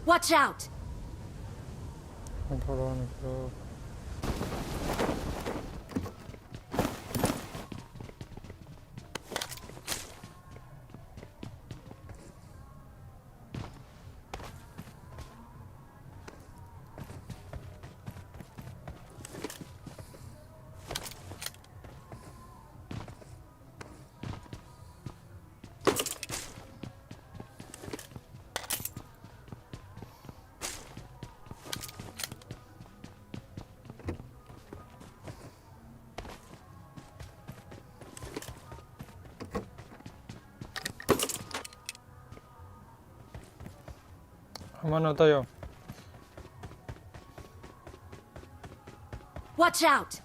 Watch out! Hold on, bro. Mana tayo? Watch out!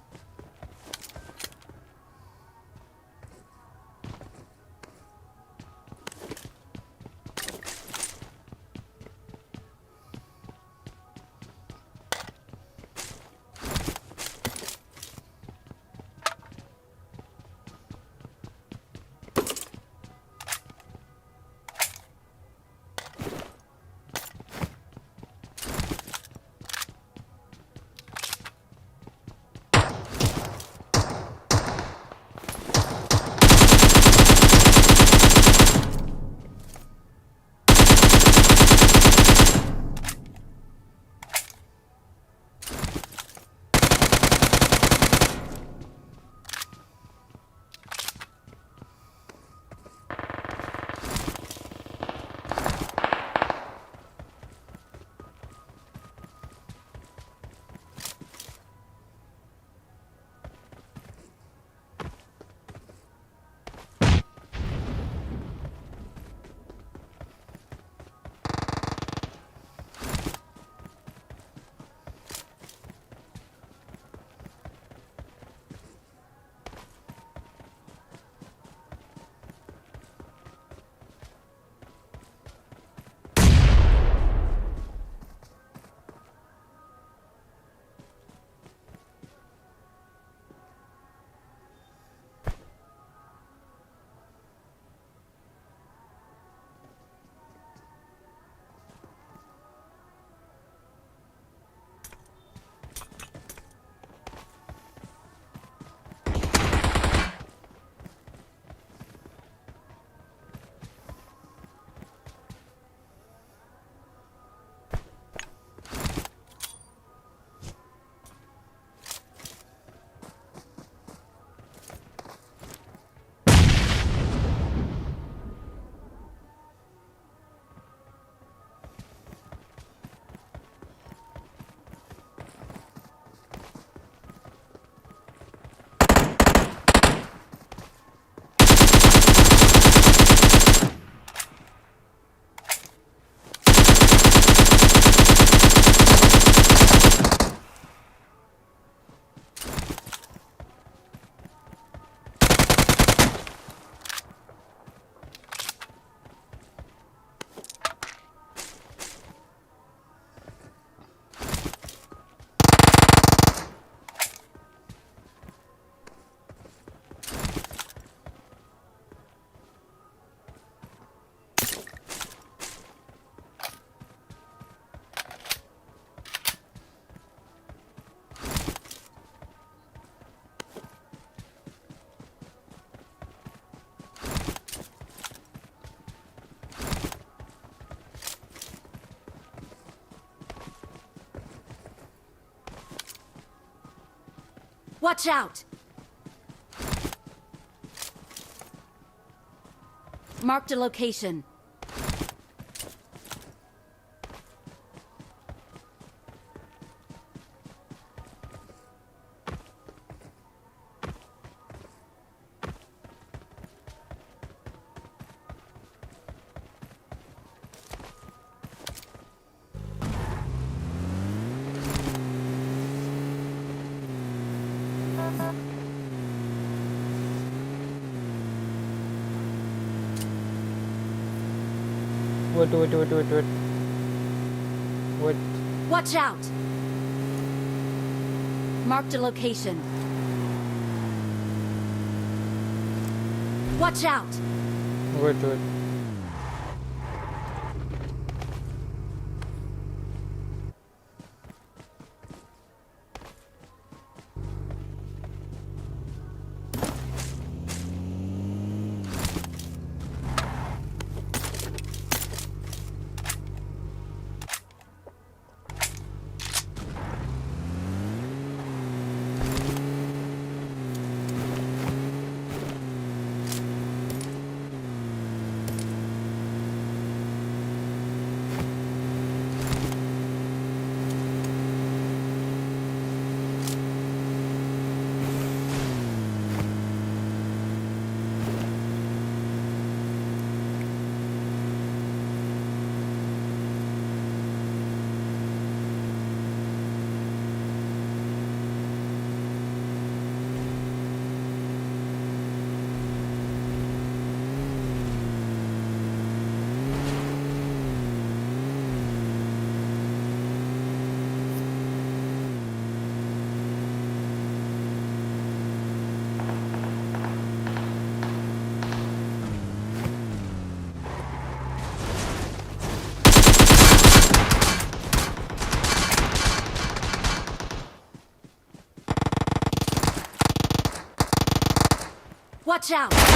Watch out! Marked a location. Wait. Watch out! Marked a location. Watch out! Wait. Watch out!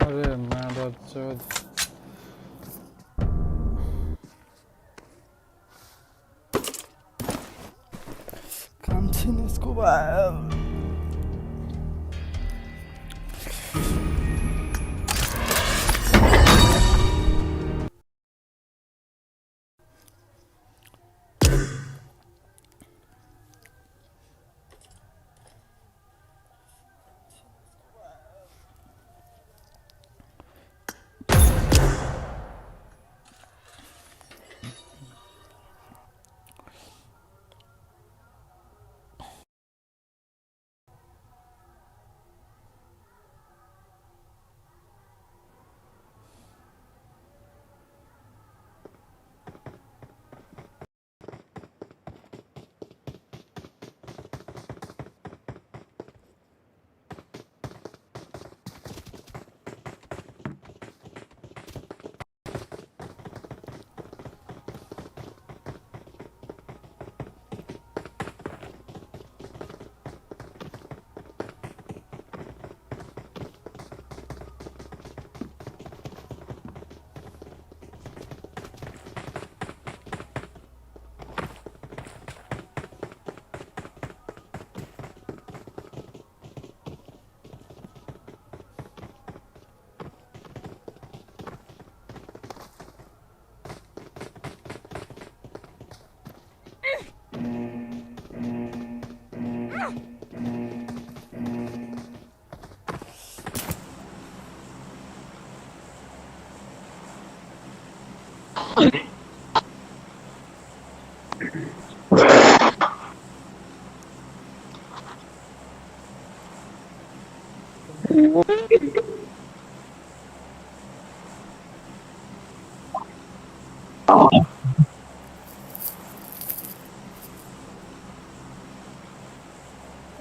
अरे मादरचोद Tienes Cuba.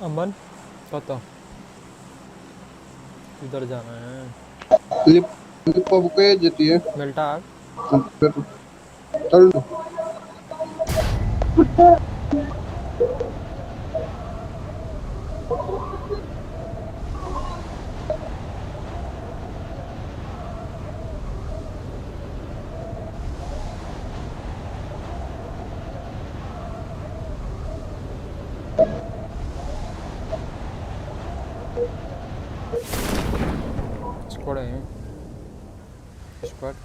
अमन पता इधर जाना है lip के जेती है बेल्टा आग चल स्क्वाड है स्क्वाड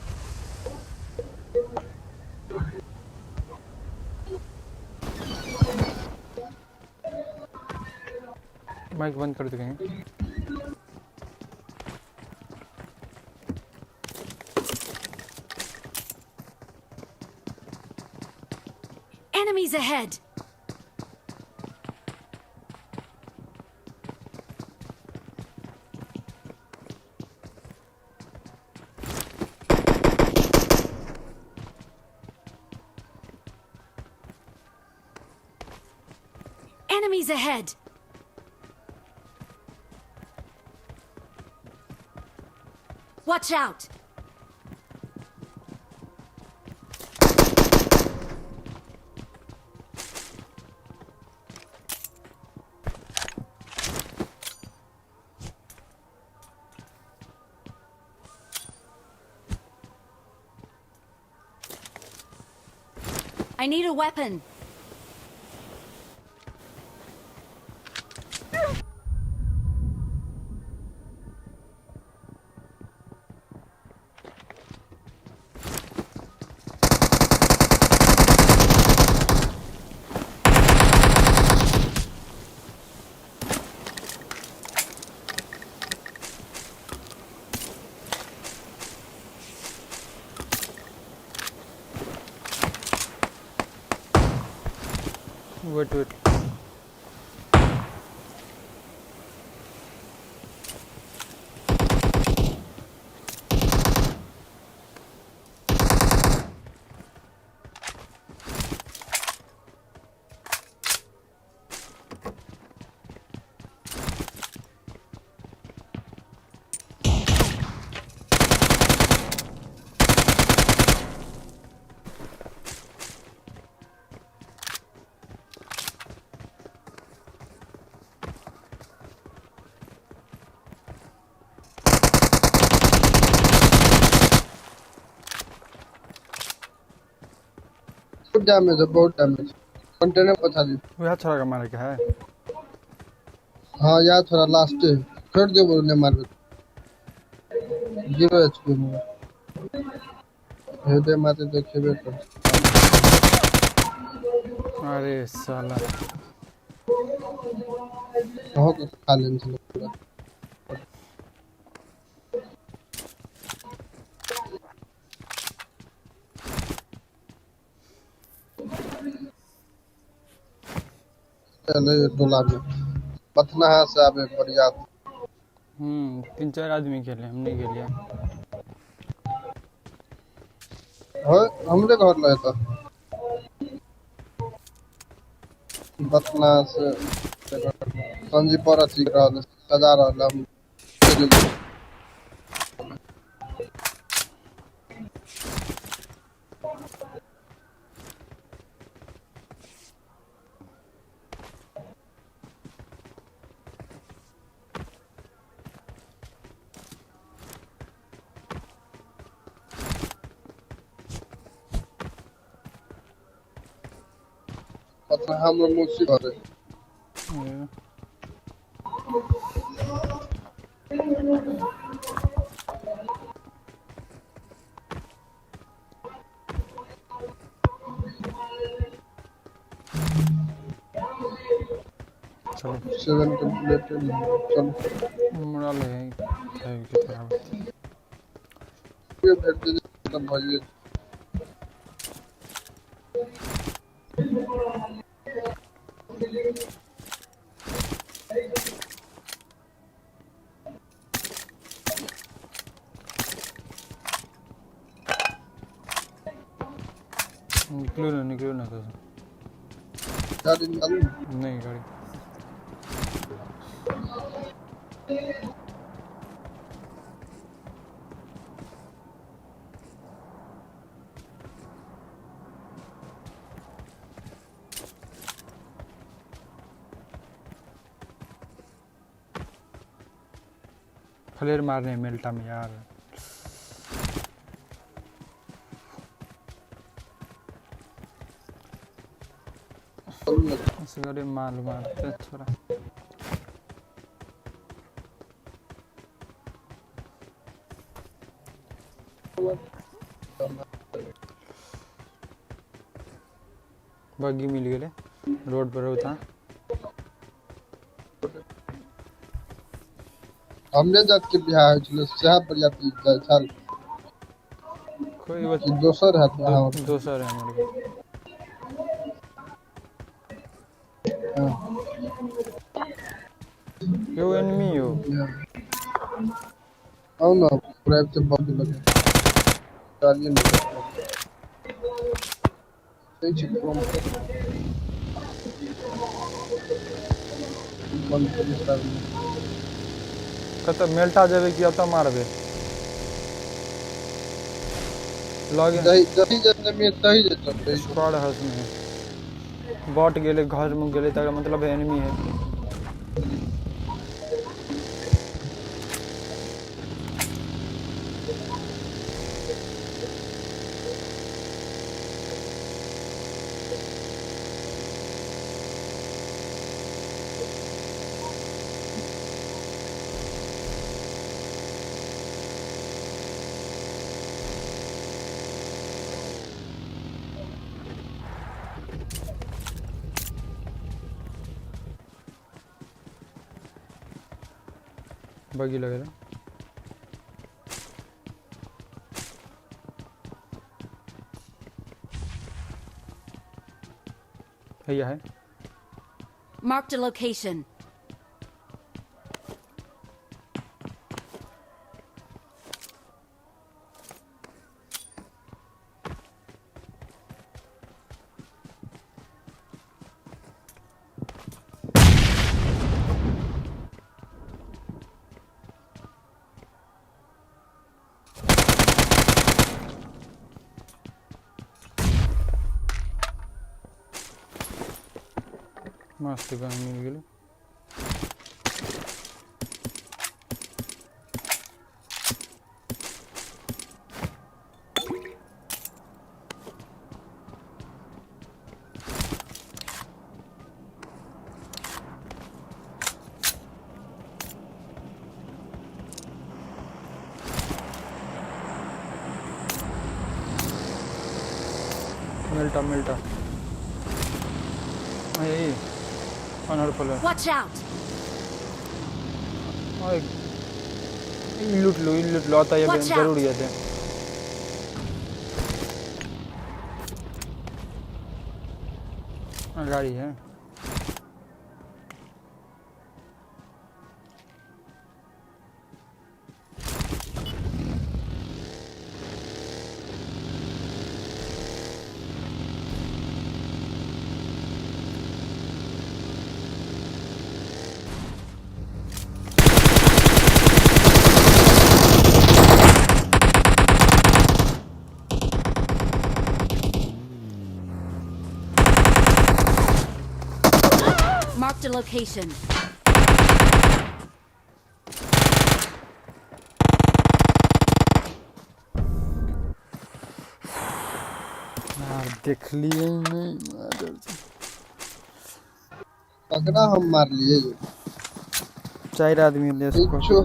माइक बंद कर देंगे Enemies ahead! Enemies ahead! Watch out! I need a weapon. wait damage है बहुत डैमेज कंटेनर पछा दी वो यहाँ छोड़ा का मारे क्या है हाँ यार थोड़ा लास्ट है छोड़ दे बोलने मार 0 एचपी में हेडे मारते देखेबे कर अरे साला हो के खा लेन से पूरा चले डोला में पथना है से आवे बढ़िया 3-4 आदमी खेले हम नहीं खेले हो हमरे घर लगे तो पथना से संजी पर अथी रहल सजा रहल हम पथना हम मुसी घर चलो 7 कंप्लीट चल मुड़ा ले की तरह ये भेज दे तब भाई निकलो ना तो गाड़ी निकालूं? नहीं गाड़ी फ्लेयर मारने मिलता में यार इस गाड़ी मारते थोड़ा बग्गी मिल गए रोड पर होता हमने जात के बिहार छले सेहा बढ़िया पीस जाय छल कोई बात दोसर हाथ में दोसर है हमारे यो एनिमी हो आओ ना प्राइवेट से बग लगे चलिए ना सही चीज कम बंद कर स्टार कत मेल्टा जावे कि अत मारबे लॉग दही दही जने में दही जते स्क्वाड हाउस में बॉट गेले घर में गेले त मतलब एनिमी है बगी लगे भैया है Marked a location. मस्त गन मिल गेल मिलता ए अनर फल Watch out! ओए लूट लो आता ये Watch out! जरूर ये थे गाड़ी है Marked a location. यार देख लिए नहीं पकड़ा हम मार लिए जो 4 आदमी ले इसको छो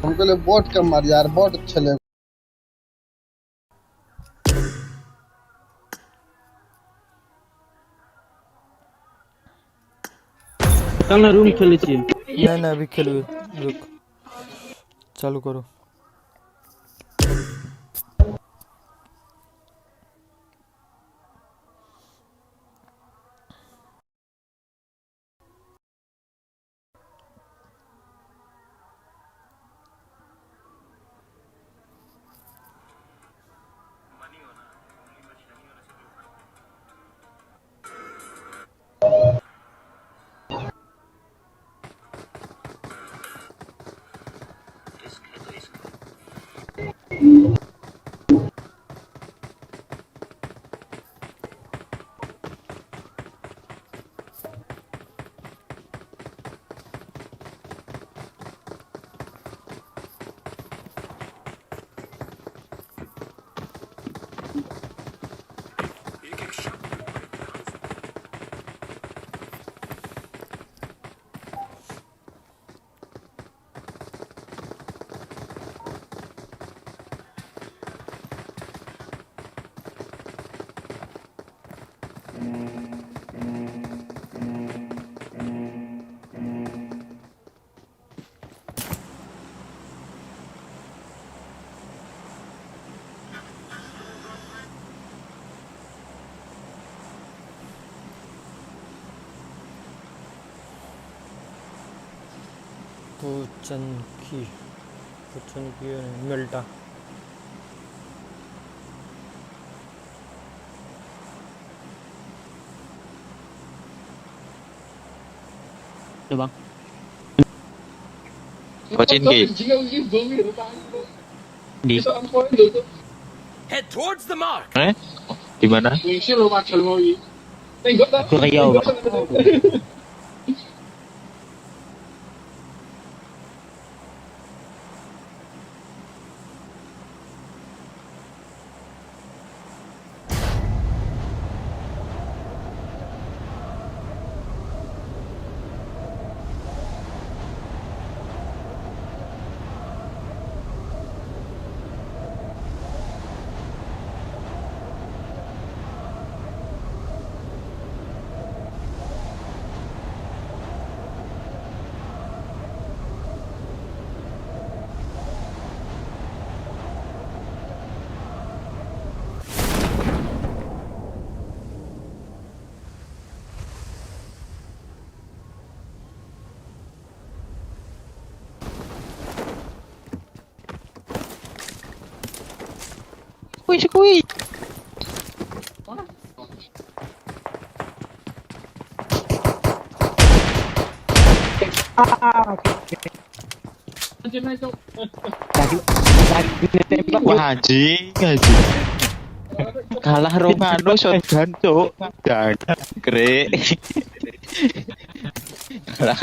हम कहले बोट के मार यार बोट छले चल ना रूम खेले छी नहीं अभी खेलू रुक चालू करो 부천기 मिलता Được bang. Có trên kịp. Đi. Head towards the mark. Đấy. Gimana? Aku Riau bang. Cui. Wah anjing. Kalah Romano shotgun cuk. Jangkrik. Kalah.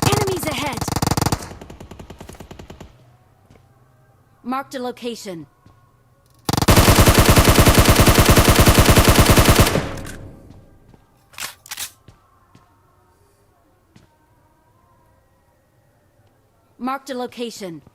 Enemies ahead! Marked a location. Marked a location.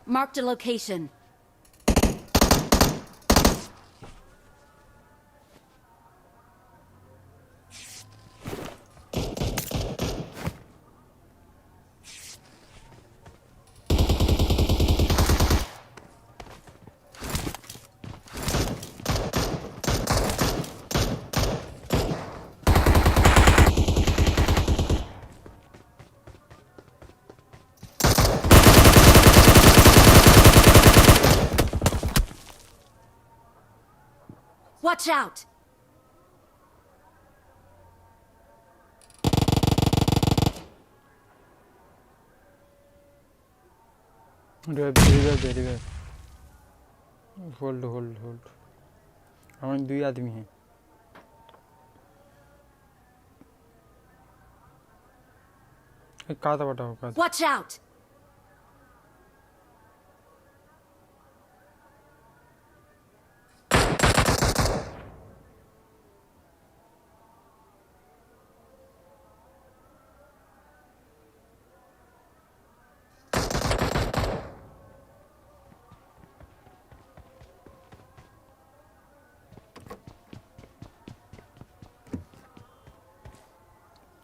Marked a location. Watch out! Revive hold hold hold हमारे 2 आदमी हैं एक कहा था बटा होगा Watch out!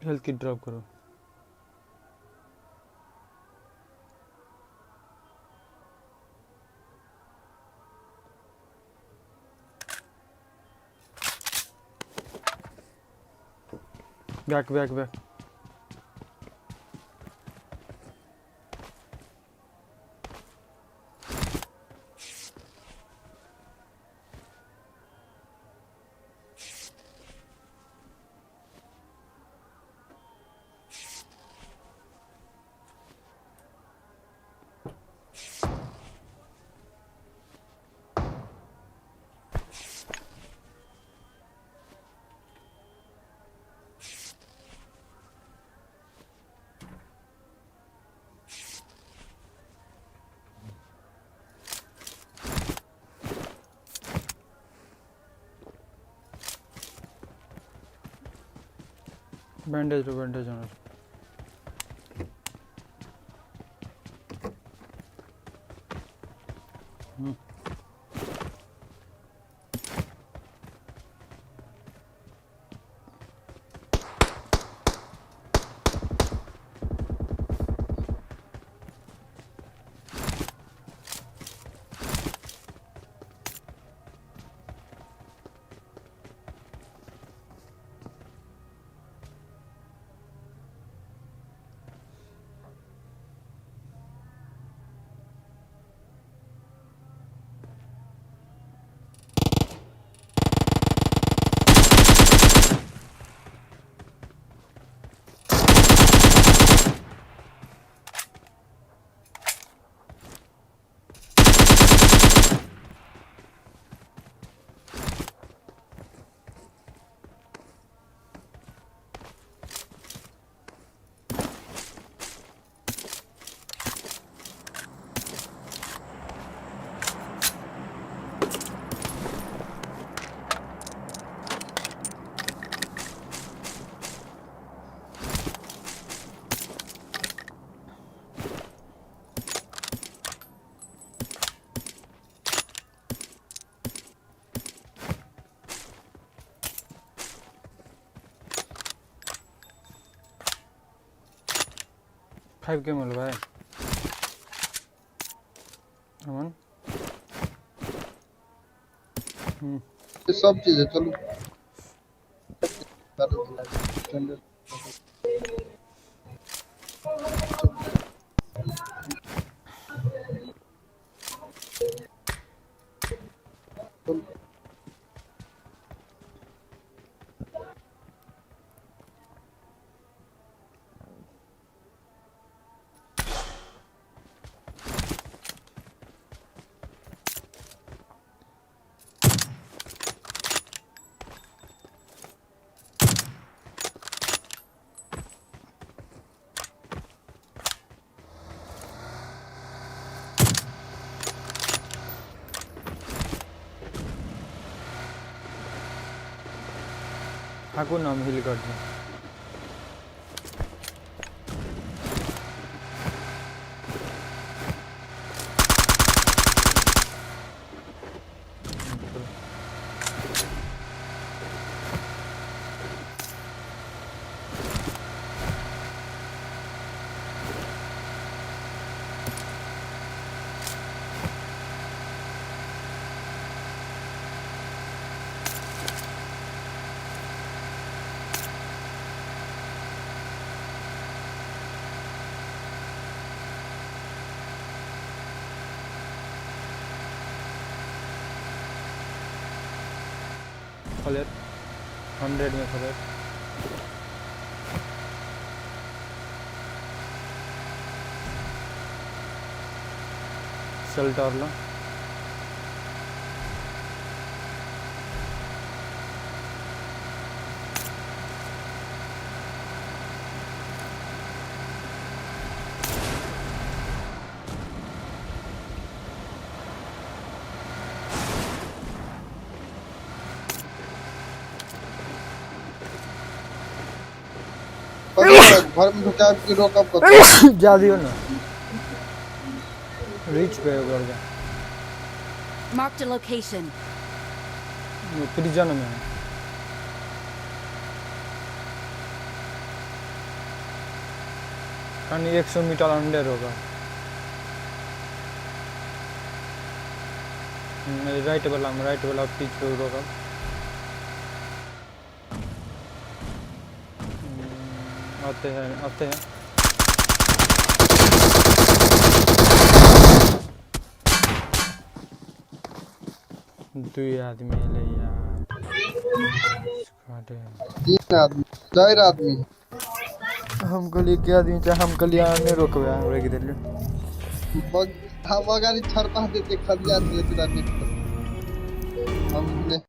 Health kit drop करो back back back bandage होना फाइव के मिल भाई अमन ये सब चीजें चलो हाको नाम हिल कर दूं फ्लैट 100 में फ्लैट शेल्टर लो घर में ढुका के रोकब कत जा दियो ना रीच पे उड़ गया Marked a location. वो प्रिजन में है कहीं 100 मीटर अंदर होगा राइट वाला पिच पे रोका आते हैं दो आदमी ले यार तीन आदमी चार आदमी हम कहलिए क्या आदमी चाहे हम कहलिए आने रोकबे ब्रेक दे लियो हम अगर छरपा देते खदिया देते रहते हमने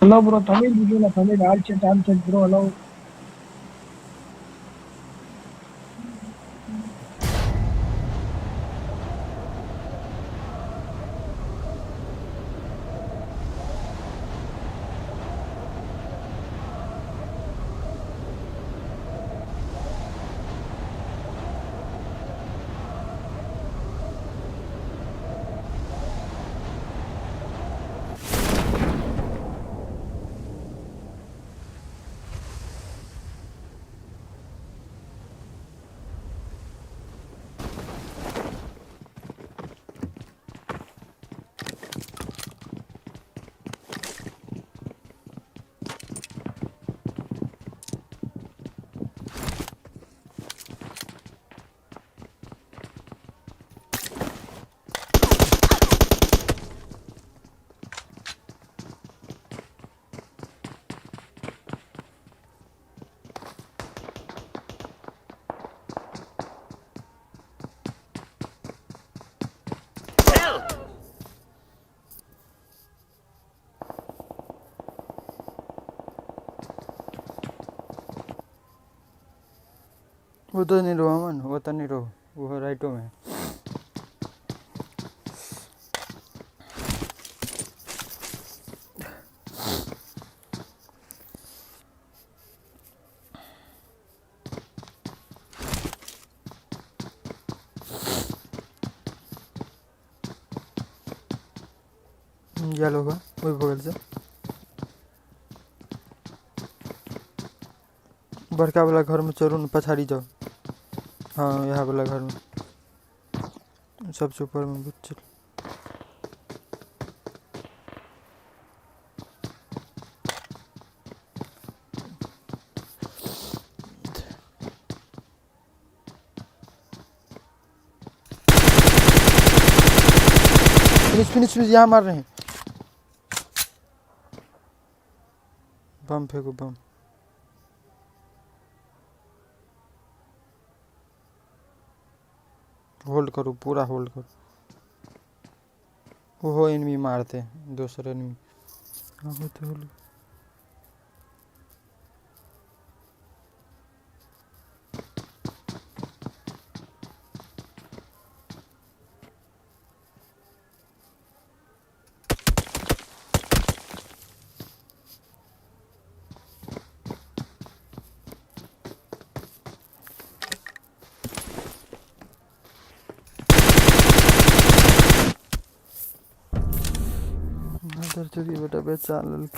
Hello bro, Tamil video na Tamil all chat bro, hello. वो तो नहीं रहो अमन वो तो नहीं रहो वो राइटो में येलो का वही बगल से बड़का वाला घर में चलू न पछाड़ी जाओ हाँ यहाँ वाला घर में सबसे ऊपर में चल फिनिश फिनिश फिनिश यहाँ मार रहे हैं बम फेंको बम होल्ड करो पूरा होल्ड करो वो एनिमी मारते हैं दूसरे एनिमी हाँ होते होल्ड 这里边这边占了。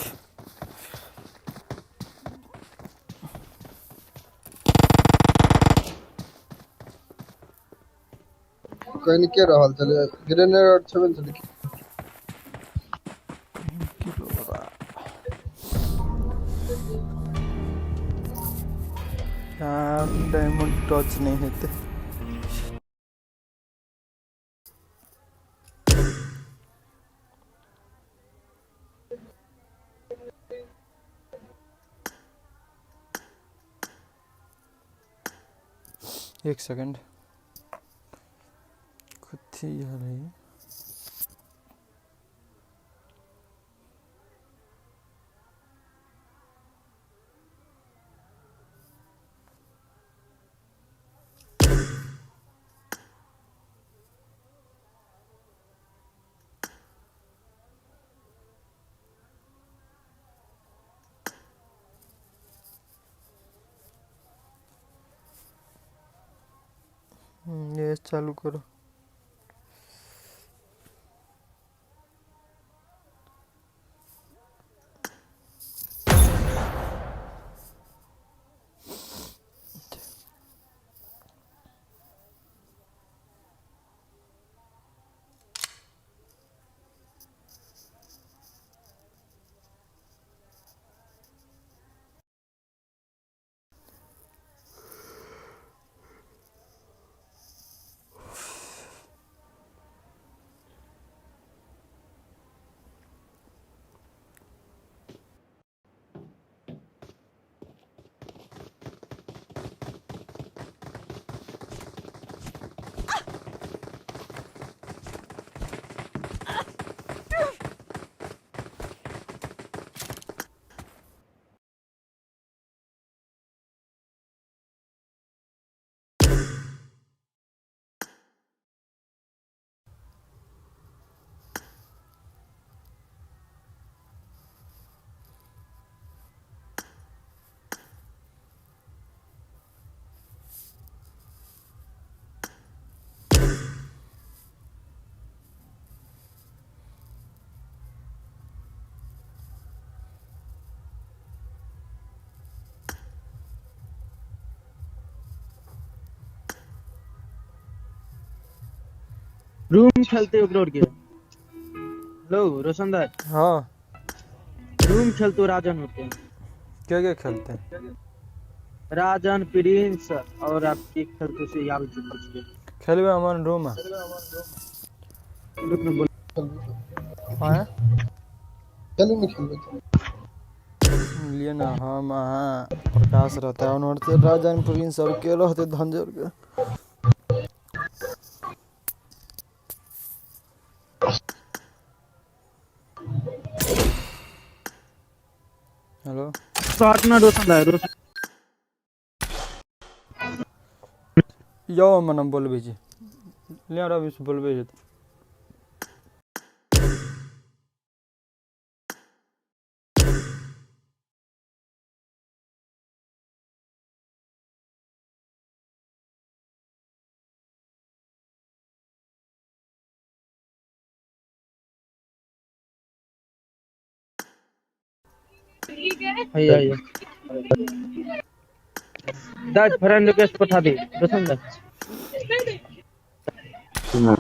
कोई नहीं क्या रहल चले ग्रेनेड छबे चले डायमंड टच नहीं होते एक सेकंड कुछ ही आ रही है ये चालू करो रूम खेलते उपरोड के लो रोशनदार हाँ रूम खेलते राजन होते हैं क्या खेलते हैं राजन प्रिंस और आपके खेलते से याद कुछ के खेलवे हमारे रूम हाँ चलो नहीं खेल लिए ना हम प्रकाश रहता है उन्होंने राजन प्रिंस और के रहते धंजर के हेलो पार्टनर रोशनदार यो मन बोलबे जी ले रवि से बोलबे हाय दैट फ्रेंड रिक्वेस्ट पठा दे दसन दा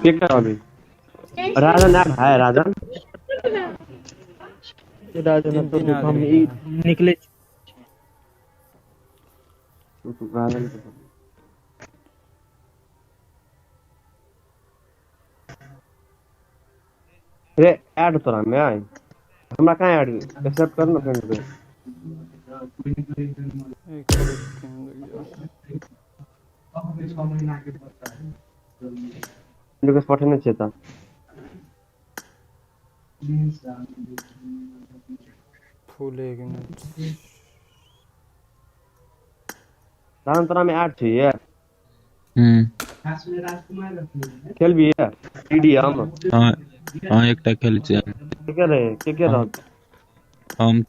पिक कर अभी राजन ऐड है राजन राजन तीन तो तीन हम आदमी हैं। निकले राजन रे ऐड तो मैं आई हमरा कहां ऐड एक्सेप्ट कर ना फ्रेंड पे एक सेकंड रिक्वेस्ट पठाने चाहिए था फुल 1 मिनट राजन तोरा में ऐड चाहिए खेल भी है टीडी हम हाँ एक टा खेल छै के रह हम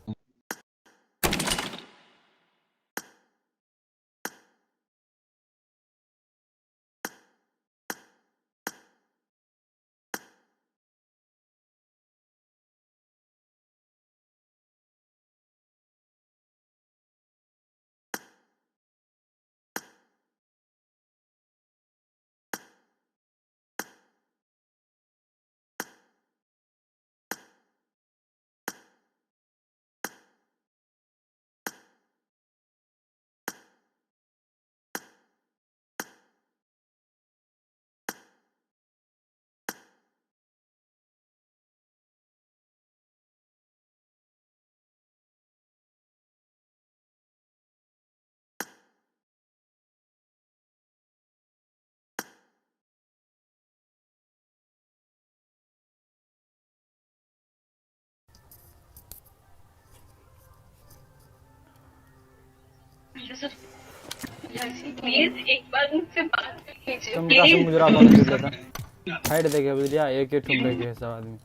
प्लीज एक बार मुझसे बात कर लीजिए तुम का से मुजरा कौन कर लेता हाइड देखे बुझलिया एक एक ठुमरे के सब आदमी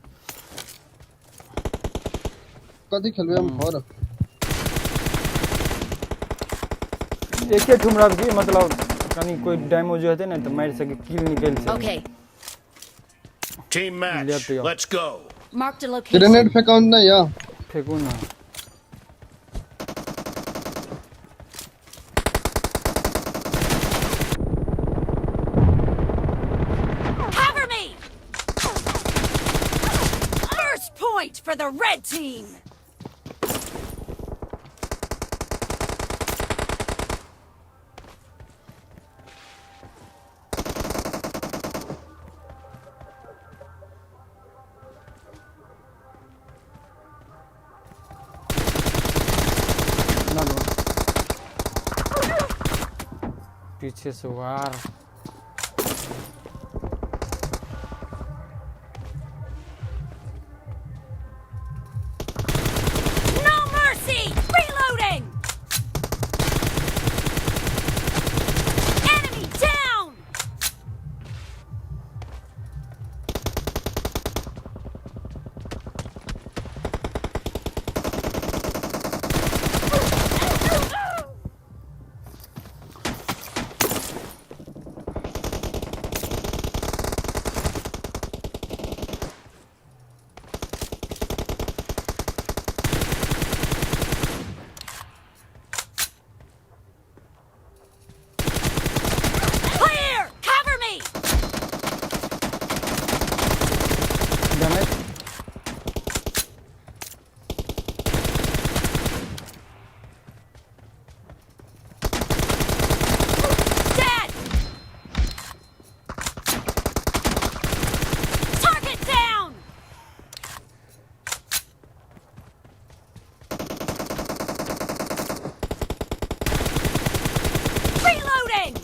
कथी खेलबे हम और एक एक ठुमरा की मतलब कनी कोई डैमेज होते ना तो मार सके किल निकल से Okay. Team match. Left, yeah. Let's go. Marked a location. Grenade फेकाउंट नहीं या फेंकू ना Cover me! First point for the red team! ना लो पीछे से वार No mercy! Reloading! Enemy down! Clear! Cover me! Damage Dead! Target down! Reloading!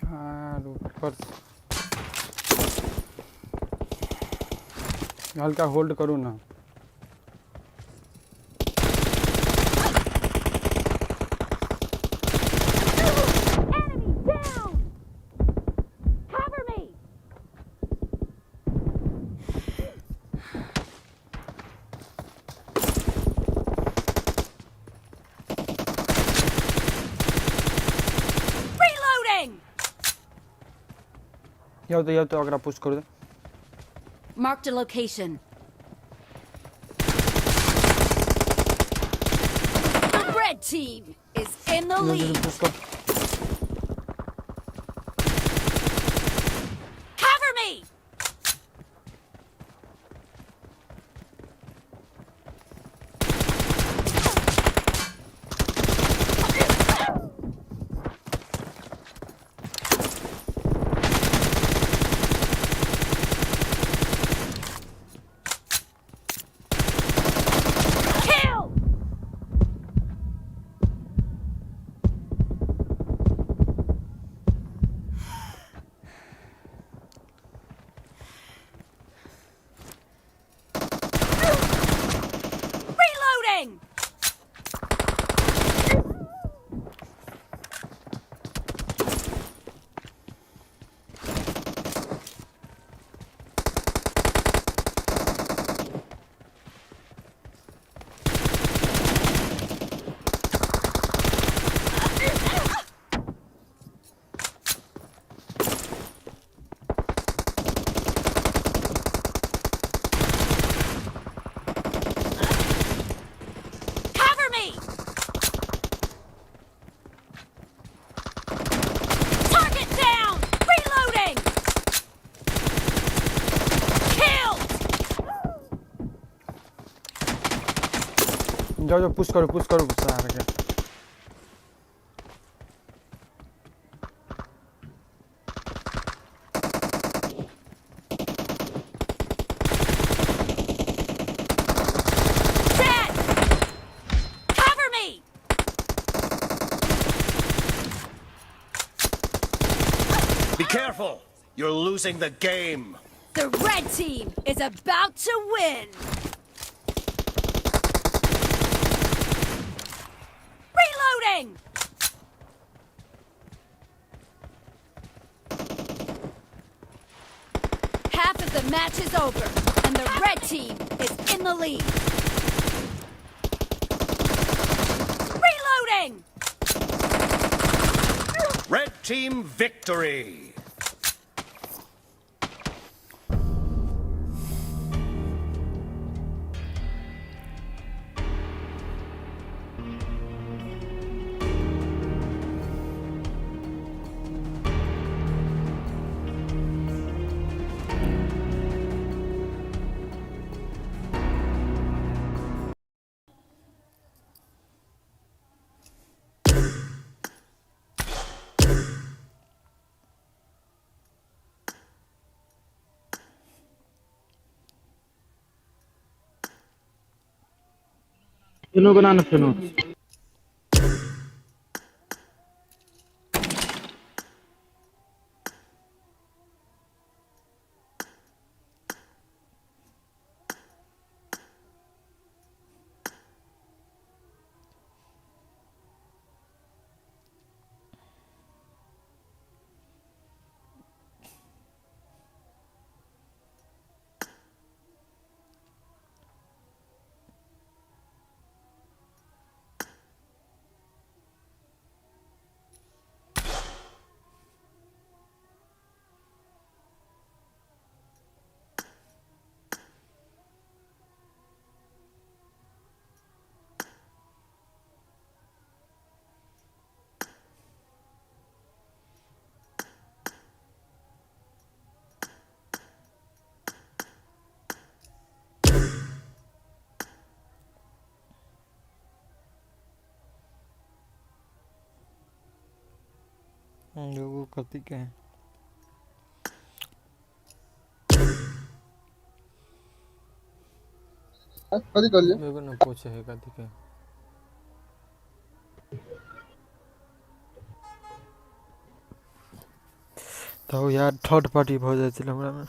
हाँ ऊपर हल्का होल्ड करूँ ना Enemy down! Cover me! या तो अगर पुश कर दे Marked a location. The red team is in the lead. Push कर Cover me! Kill! Reloading! Cover me! Target down! Reloading! Kill! जाओ पुश करो सारा के Dead! Cover me! Be careful. You're losing the game. The red team is about to win! Reloading! Half of the match is over, and the red team is in the lead. Reloading! Red team victory. Sino banana sino. लोगों करती क्या है कथी कहलियै एगो न पूछे है करती क्या तो यार थर्ड पार्टी भ जाय छै हमरा में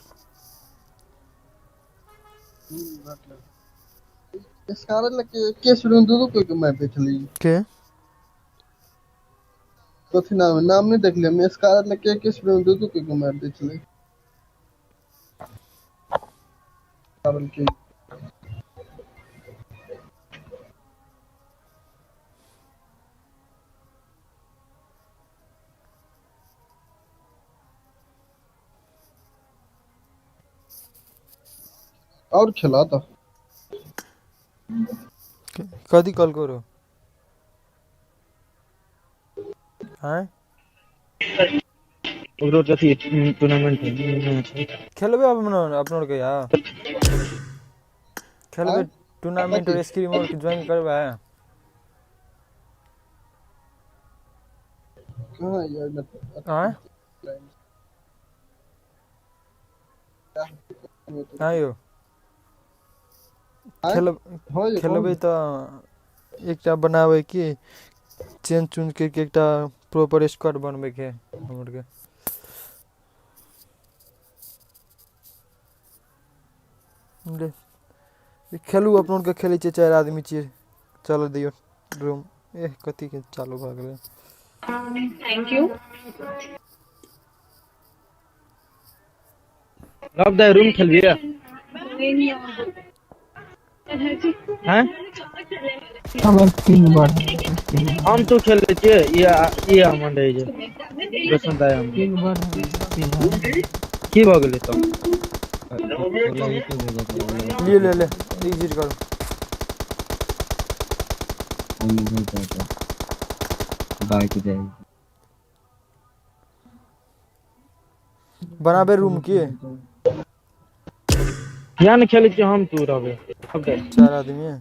स्कारल लगे के शुरू दू कोई के मार देखली के कथी नाम नहीं देखले हम स्कारल लगे के शुरू दू कोई के मार देखली स्कारल के और खेला तो कदी कॉल करो हैं ओकरो जति टूर्नामेंट है खेलबे अब अपनों के यार खेलबे टूर्नामेंट और स्क्रीम और ज्वाइन करबे कहां यार हैं आयो खेलबे तो एकटा बनावे की चेंज चुन के एकटा प्रॉपर स्क्वाड बनबे के हमर के खेलू अपन के खेले छे 4 आदमी छे चलो दियो रूम कथी के चालू भ गेलै थैंक यू अब दे रूम खेलिए हैं हम तो खेल ले छे ये मन रहे जे पसंद आया हम की भ गेलै त ले एग्जिट करो बाइक जाएगी बनाबे रूम के या न खेले छे हम तू रहबे अब 4 आदमी है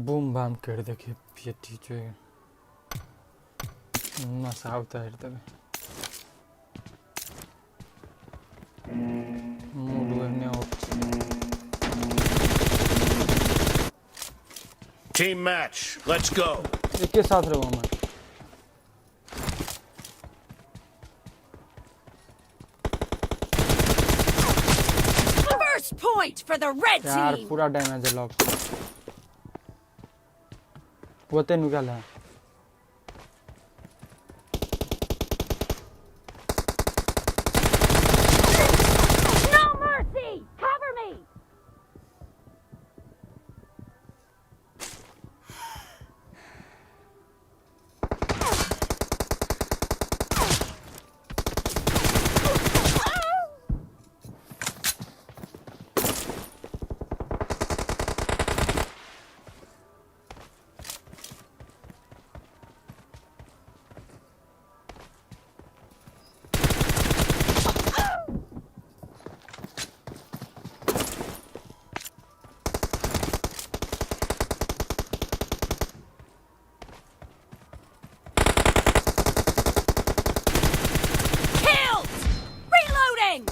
बूम बाम कर देखिए पेटी जो मसा उतार देवे मूड ने Team match. Let's go. एक के साथ रहो मैं First point for the red यार team. पूरा डैमेज है लॉक वो ते निकाला No mercy. Cover me. Killed. Reloading.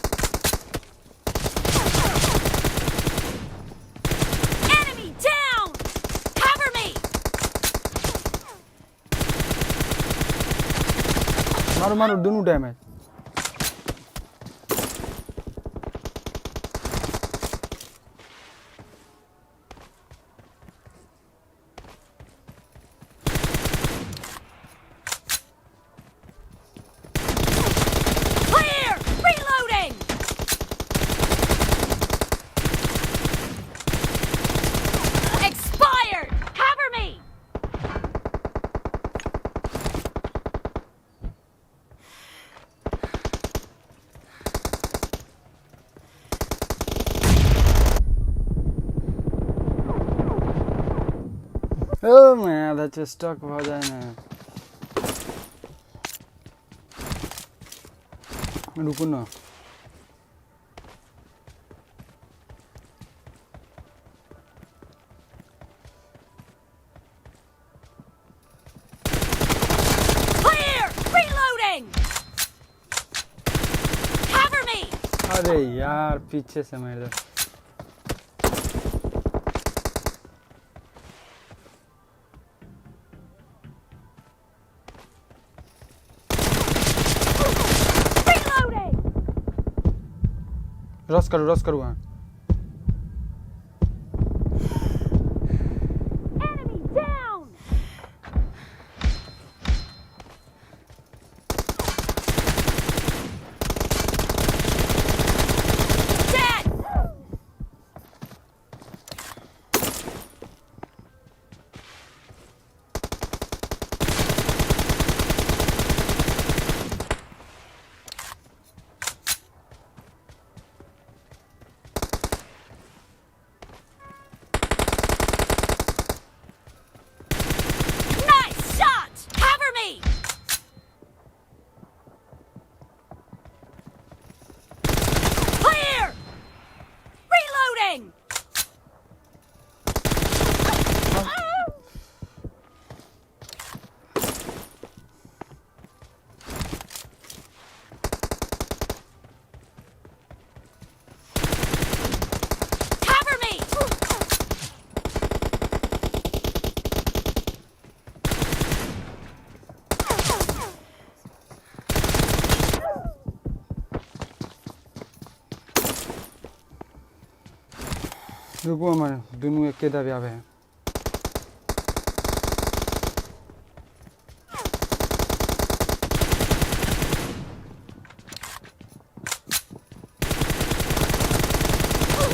Enemy down. Cover me. मारो मारो दोनों damage Clear. Reloading. Expired. Cover me. Oh man, that just stuck भ जाए ना रुको ना Clear. Reloading. अरे यार पीछे से मार दो रस करो हाँ Enemy down! Dead! Nice shot! Cover me! Clear! Reloading! Cover me! रुको हमारे दोनों एक के दबे हैं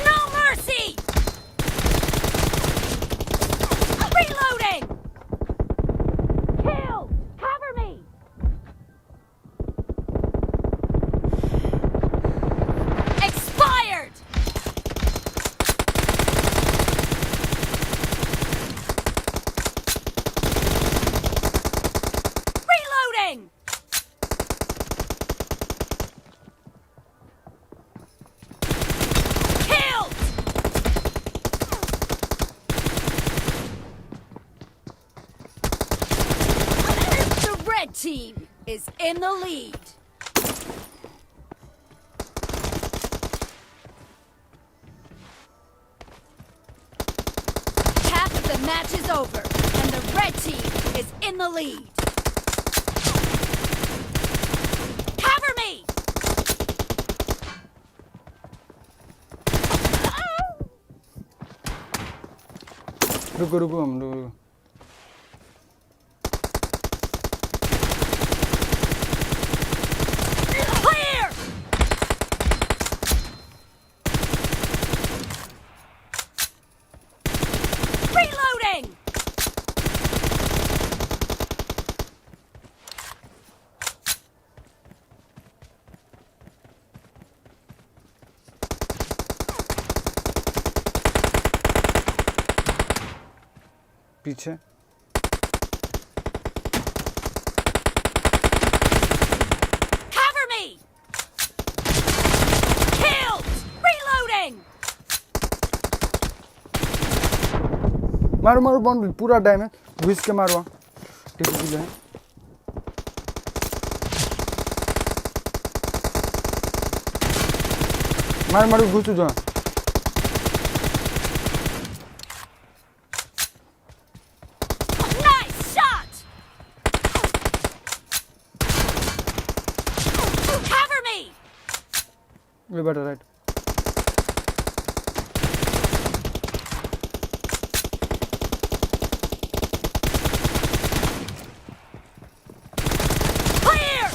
No mercy! Reloading! Kill! Cover me! Expired! Reloading! Killed! The red team is in the lead. Half of the match is over, and the red team is in the lead. Cover me! रुको हम लोग Clear! Reloading! पीछे Cover me! Killed! Reloading! मारो bond पूरा damage घुस के मारो ticket है मारो घुस जो Nice shot! Cover me! Way better right Clear!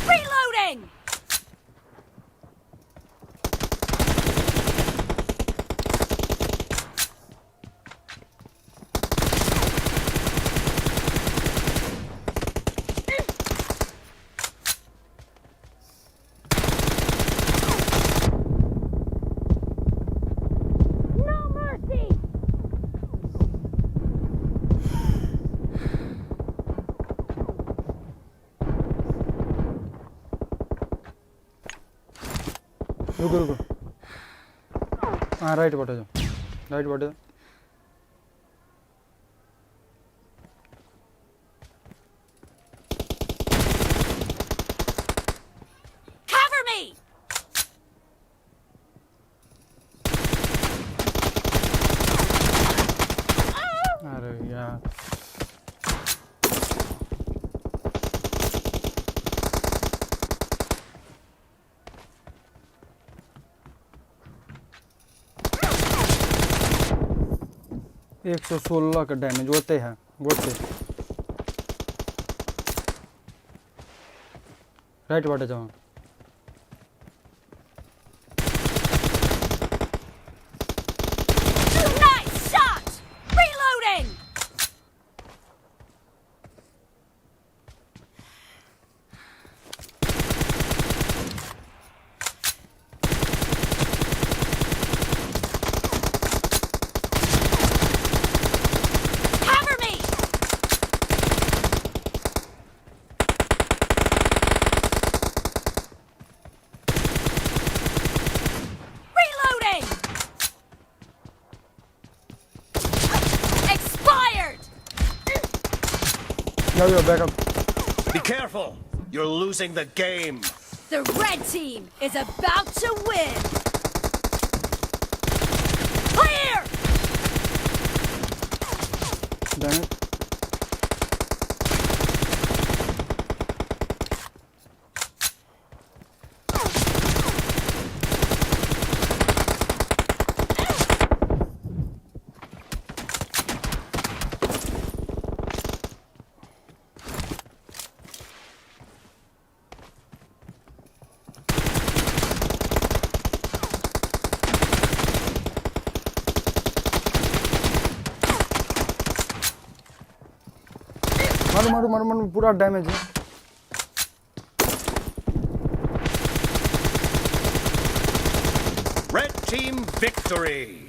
Reloading! No mercy! रुको हां राइट बाटे जाओ राइट बाटे Cover me! अरे यार एक 116 का डैमेज होते हैं राइट बाटे जाओ Nice shot! Reloading! Cover me! Reloading! Expired! जाओ backup Be careful. You're losing the game. The red team is about to win! Clear! Damage मारो पूरा डैमेज है Red team victory.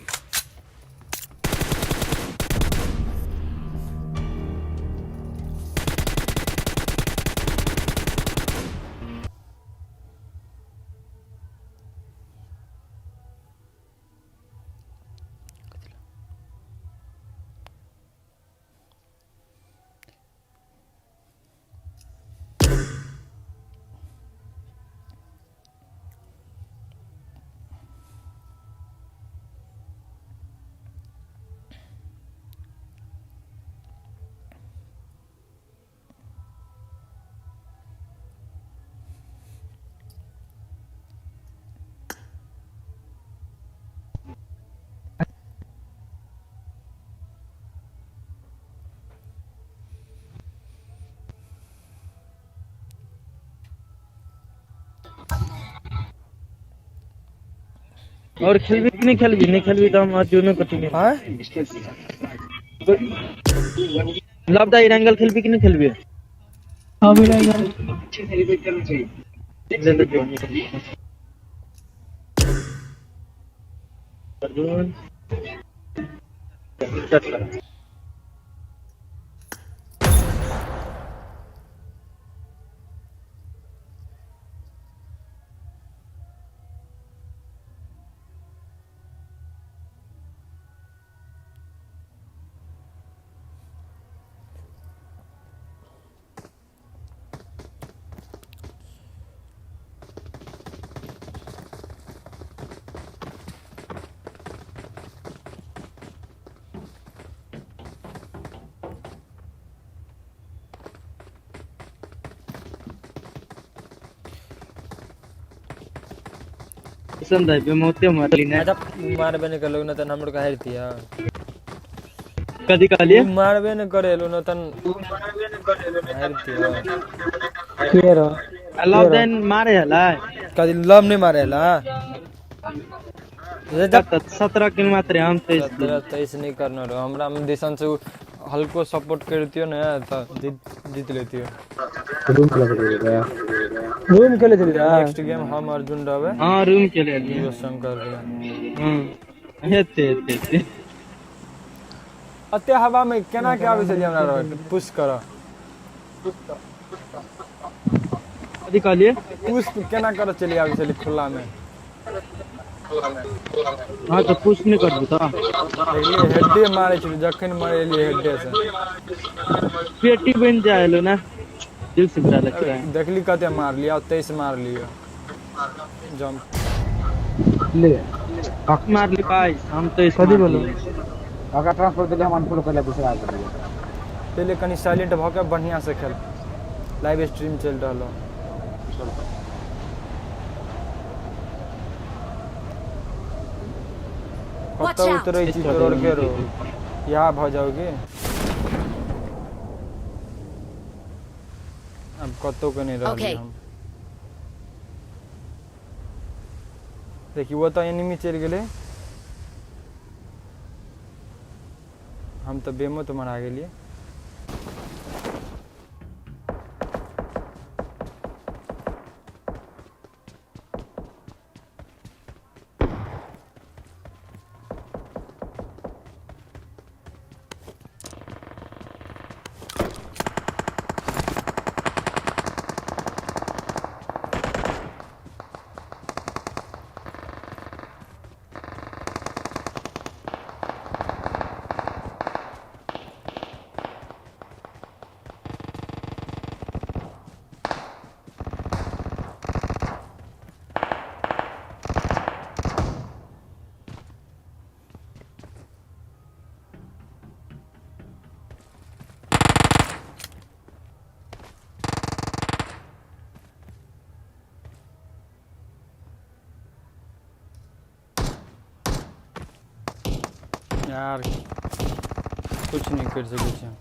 और खेलबी कि नहीं खेलबी तो हम आज दोनों कटिंग हां लाभदायक एंगल खेलबी कि नहीं खेलबी हां मेरा यार ले ले पसंद है पे मोते मारली ने अच्छा मारबे न करलो न तन हमर का हेरतिया कदी कहलिए मारबे न करेलो न तन हेरतिया केरो अलाउ देन मारे हला कदी लव नहीं मारेला ये जब 17 किलो मात्र हम 23 नहीं करना रो हमरा में दिसन से हल्को सपोर्ट करतियो न त जीत लेतियो रूम खेले चली जा नेक्स्ट गेम हम अर्जुन रहबे हां रूम खेले यो शंकर रे हेते अते हवा में केना के आवे छै हमरा रो पुश करो कदी कहलिए पुश केना करो चली आवे छै खुला में हाँ तो कुछ नहीं कर तो देखलिए हेडे मारे छे जखन मारेलिए हेडे से पेटी बन जाए ना दिल से बुरा लगता है। देखली कते मार लिया 23 मार लिया जंप ले मार ली भाई हम तो इस कथी मार बोलो दिए। काका ट्रांसफर के लिए हम अनफॉलो कर लिया दूसरा आ गया पहले कनी साइलेंट भ के बढ़िया से खेल लाइव स्ट्रीम चल रहा Watch कतौ out! उतरै छी तोड़ के रो यहाँ भ जाओगे अब कतौ के नहीं रहली Okay. हम देखिए वो तो एनिमी चल गेले हम तो बेमो तो मरा गेलिए यार कुछ नहीं कर सके छी हम।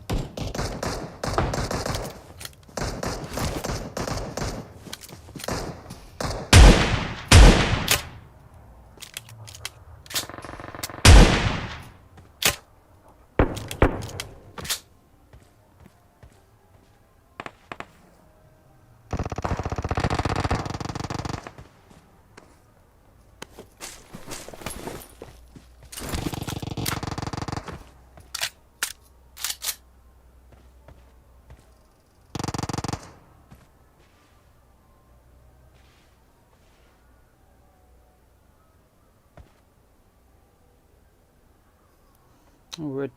Wait.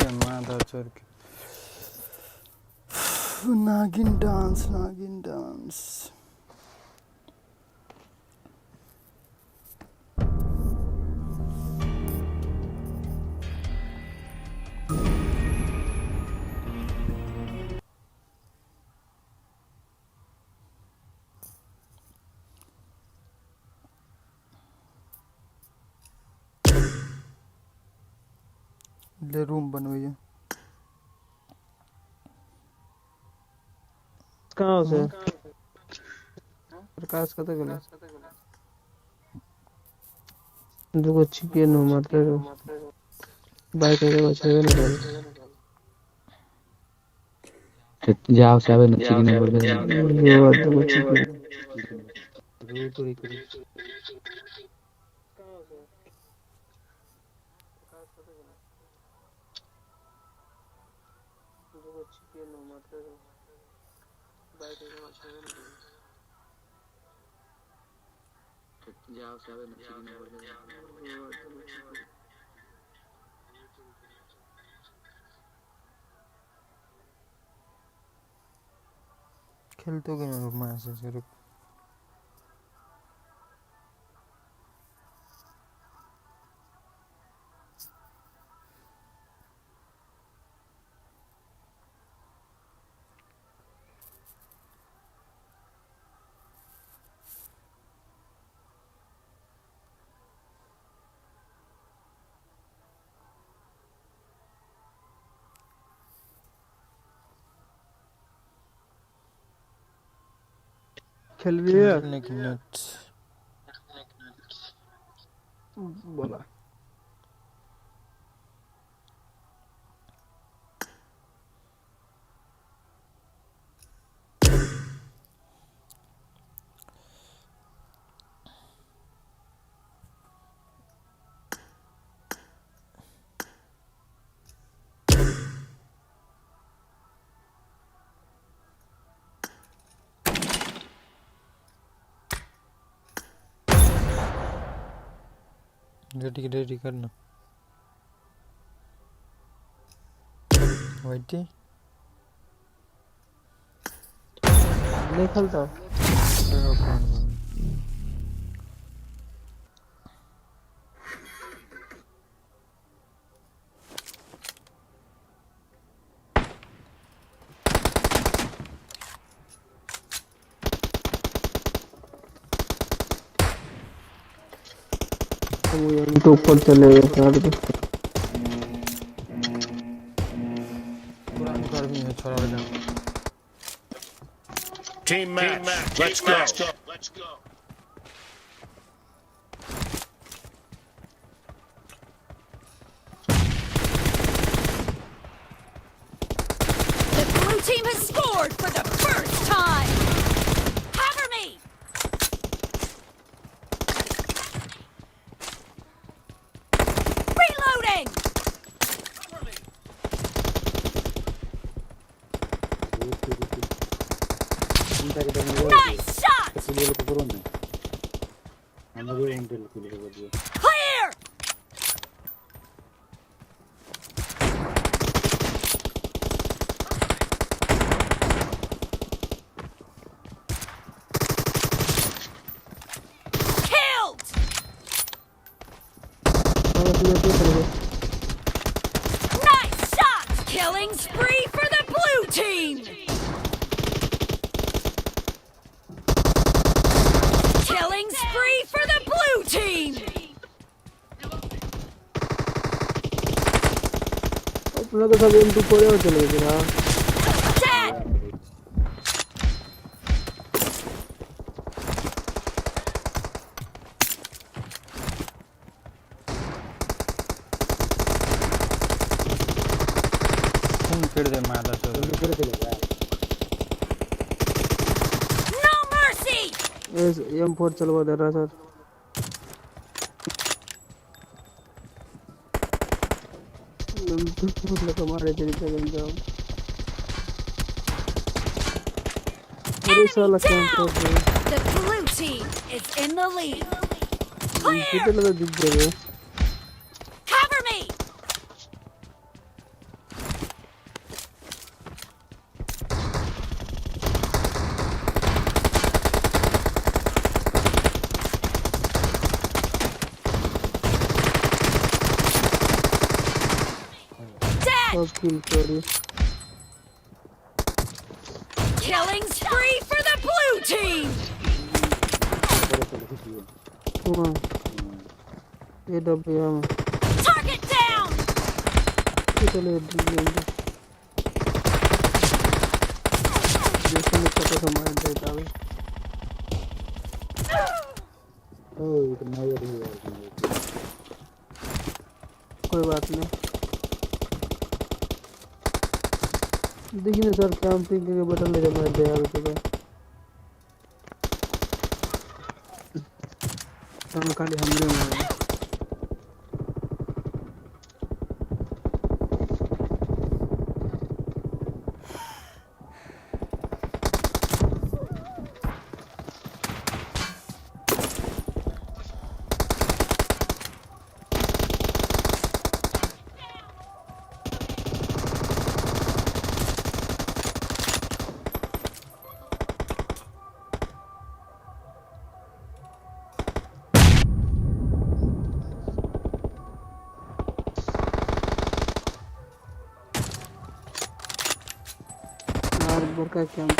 रे माधर चोर के नागिन डांस ले रूम बनवाइए कहाँ से प्रकाश कत गेल दुगो चिकन हो मतलब बाइक के छेबे न करे जाओ से आवे न चिकन बोल दे दुगो चिकन जाओ से आवे न चिकन बोल दे खेलते हो कि मैं से शुरू खेल रही है नेट बोला रेडी करना वाइटी नहीं खेलता तो ऊपर चले गए काट दो पुरानी गर्मी है छोड़ा जा Team match. Let's go. The blue team has scored for the first time. Cover me. Reloading. Nice shot. Clear. Killed. Nice shot. Killing spree for the blue team. Killing spree for the blue team. अपना तो सब M2 पड़े हो चले गए ना Dead. खून फिर दे मादा चोर No mercy. M4 चलवा दे रहा था हमारे तरीके से जाओ Enemy down. The blue team is in the lead. Clear. कितने लगा दिख गए Cover me. किल करी Killing spree for the blue team! AWM Target down! चले जैसे में कटे समार देता है कोई बात नहीं देखिए सर कैंपिंग के बटन ले जाना दे यार तो हम खाली हमले में का कैंप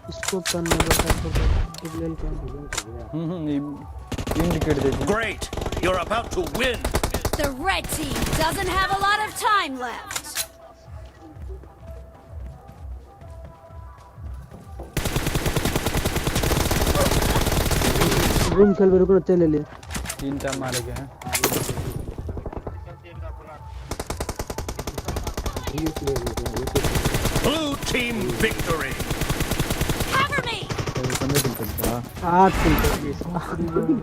इसको करना Great! You're about to win! The red team doesn't have a lot of time left. Room खेल मेरे को चले ले 3 टाइम मारे गए हैं Blue team victory! Cover me! 8 किल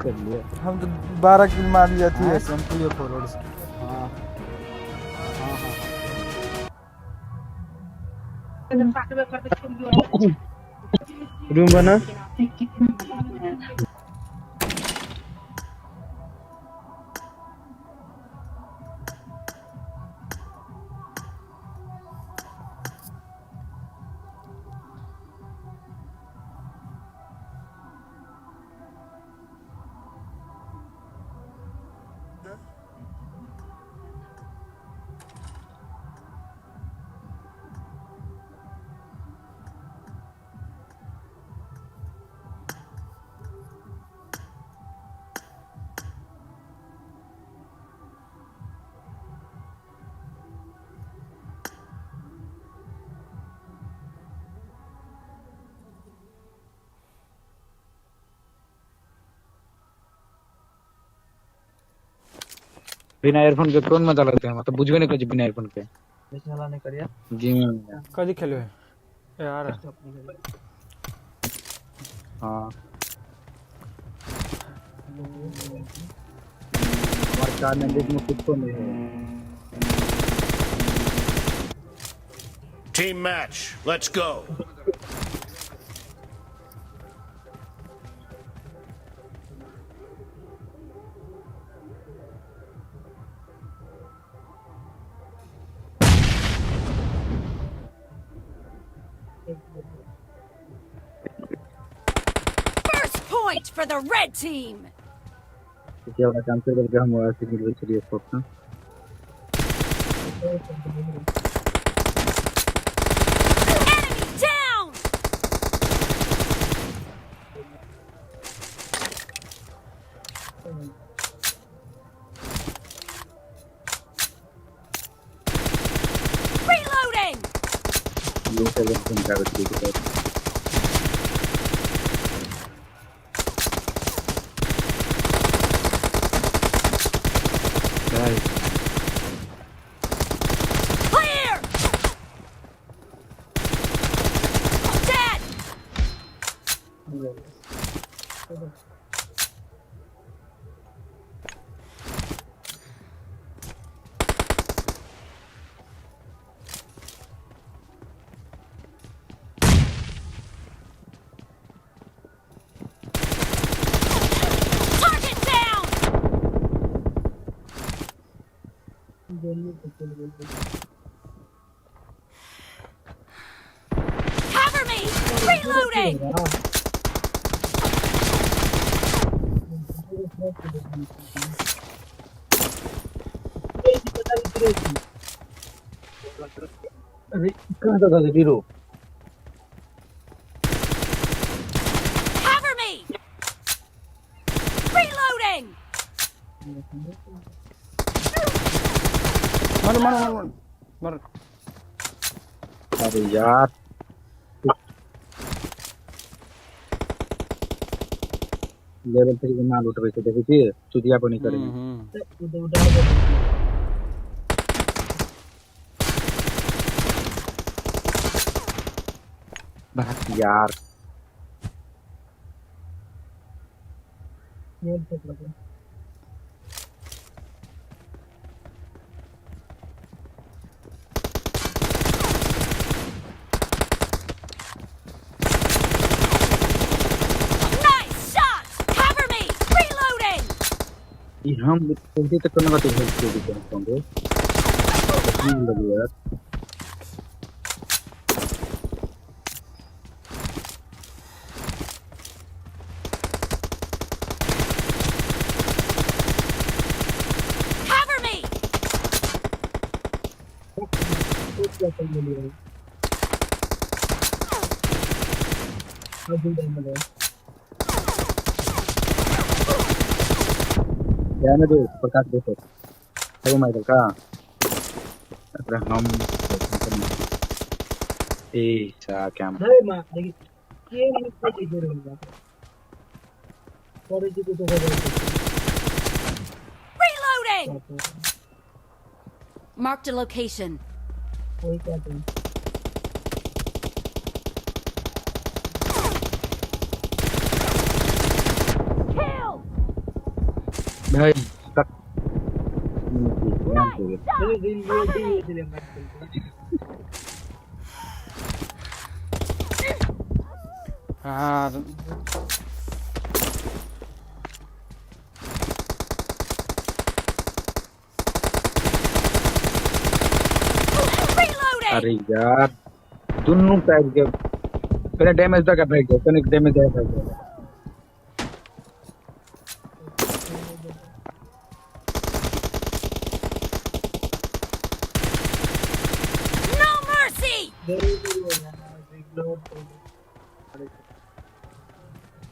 कर लिया हम तो 12 किल मार ली जाती है सिंपली फॉरवर्ड से रूम बना बिना ईयरफोन के कौन मजा लगता है मतलब बुझबे नहीं कर बिना ईयरफोन के जैसे हला नहीं करिया गेम में कदी खेलो है यार हां हमारे कार में देख में कुछ तो नहीं है Team match, let's go! First point for the red team. क्या वाला कैंसिल करके हम वहां से निकल चलिए स्पॉट ना Enemy down. Reloading. ये सब हम कर रहे थे Clear. Dead. Reloading! अरे कहाँ था जीरो Cover me! Reloading! मर अरे यार लेवल 3 के माल उठ रहे थे देखिए चुतिया को नहीं करेंगे बस यार Nice shot! Cover me! Reloading! ये हम कोई तक करने का तो हेल्प कर देते हैं होंगे नहीं लगे यार Cover me! क्या ना दो प्रकाश देखो है माइकल का अरे हम ए सा क्या Reloading! Marked a location. Kill! भाई तक हाँ Reloading! अरे यार दोनों साइड के पहले डैमेज तक कर रहे थे कनेक्ट डैमेज है No mercy!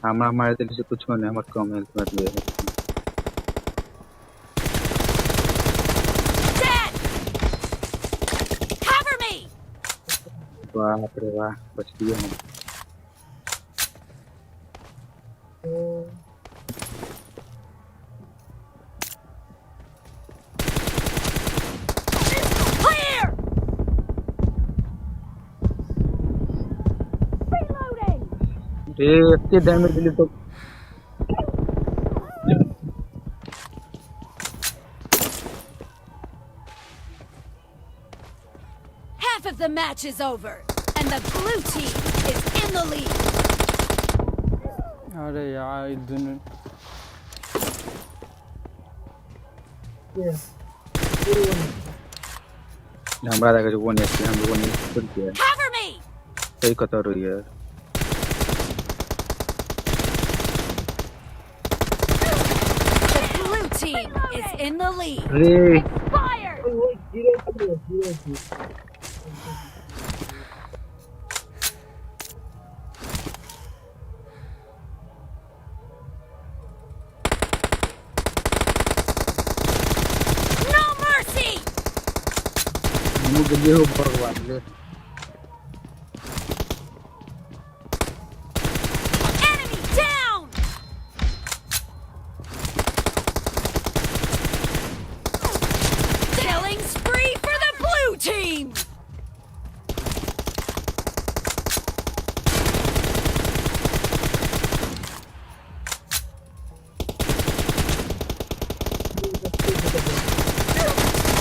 हमारे दिल से कुछ होने मत कम हेल्थ मत ले Dead! Cover me! बाप रे वाह बच गए हम Clear! Reloading! ये इतने डैमेज दिले तो Half of the match is over, and the blue team is in the lead. अरे यार दोनों हमारा का जो वो नहीं हम लोगों ने खुद किया Cover me! सही कतर हुई है The blue team is in the lead. अरे Fire! No mercy! मुझे ये हो भगवान ले Enemy down! Killing spree for the blue team!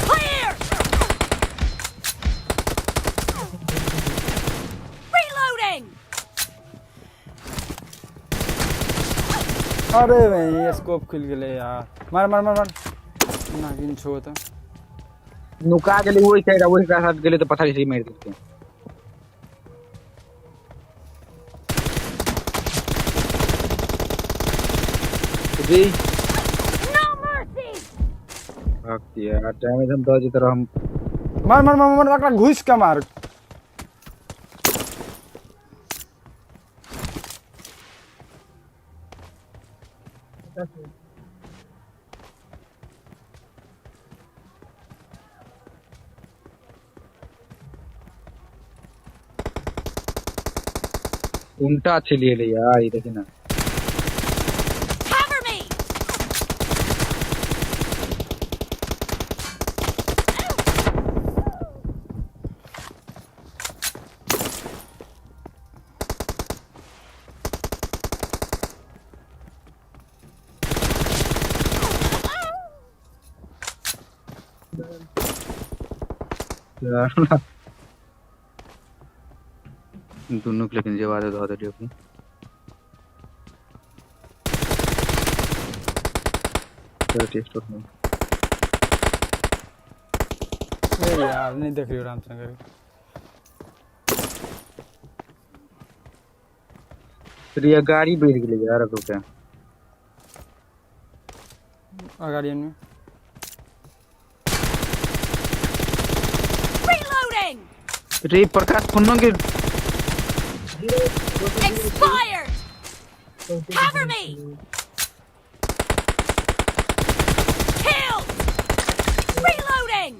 Clear! Reloading! अरे भाई स्कोप खुल गए यार मार मार मार मार ना इन छो तो नुका के लिए वही साइड वही का साथ के लिए तो पता ही सही मार देते हैं जी No mercy! भाग यार डैमेज हम दो जितना हम मार मार मार मार मार घुस का मार उल्टा चलिए ले यार ये देखना Cover me! यार दोनों को लेकिन जवाब दे दो अपनी चलो टेस्ट करते ए यार नहीं देख रही हो राम शंकर फिर ये गाड़ी बैठ गई यार अब क्या अगाडि में Reloading! रे प्रकाश फोन के Expired! Cover me! Killed! Reloading!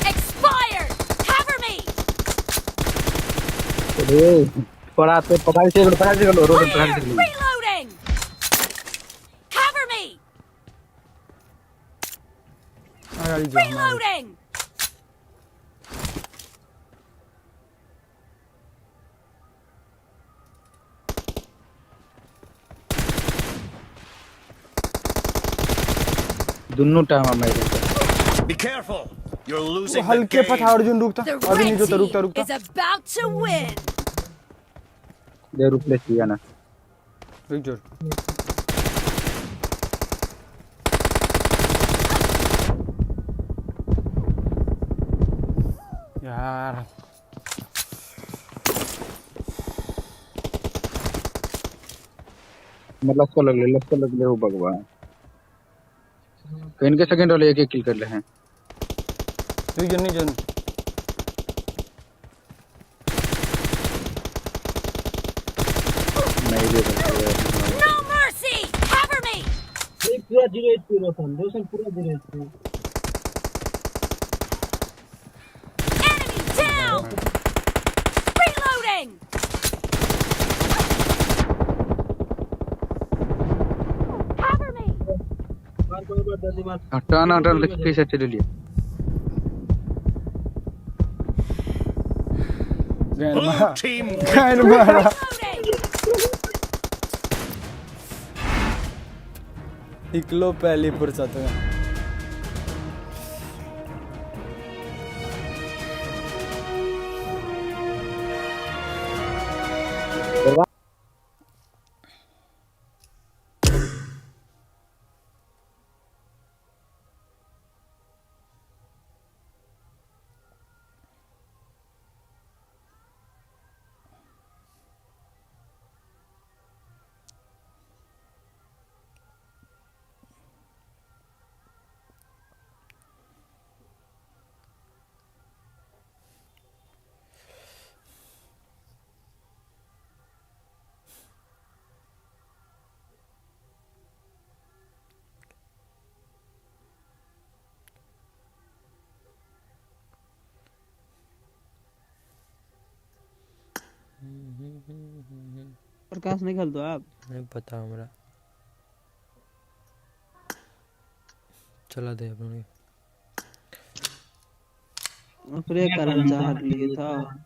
Expired! Cover me! रे पड़ा पे पकड़ से रोड पकड़ Clear! से Reloading! Cover me! अगाडि जाऊ Reloading! दोनों टाइम हमारे Be careful. You're losing the हल्के game. पथा अर्जुन रुकता The अभी नहीं red जोता team रुकता रुकता is about to win! They replace किया ना रुक जोर यार मतलब लस्को लग ले वो भगवान कहीं के सेकंड वाले एक किल कर ले हैं रुक जन नहीं जन नहीं दे सकते No mercy! Cover me! पूरा 0 HP रोशन पूरा 0 HP Enemy down! Reloading! Cover me! मार जल्दी मार टर्न कैसे चले लिए गैन Blue मारा team गैन मारा Reloading! इकलो पहली फुर्सत में प्रकाश निकल दो आप नहीं पता हमरा चला दे अपने प्रे करना चाहत लिए था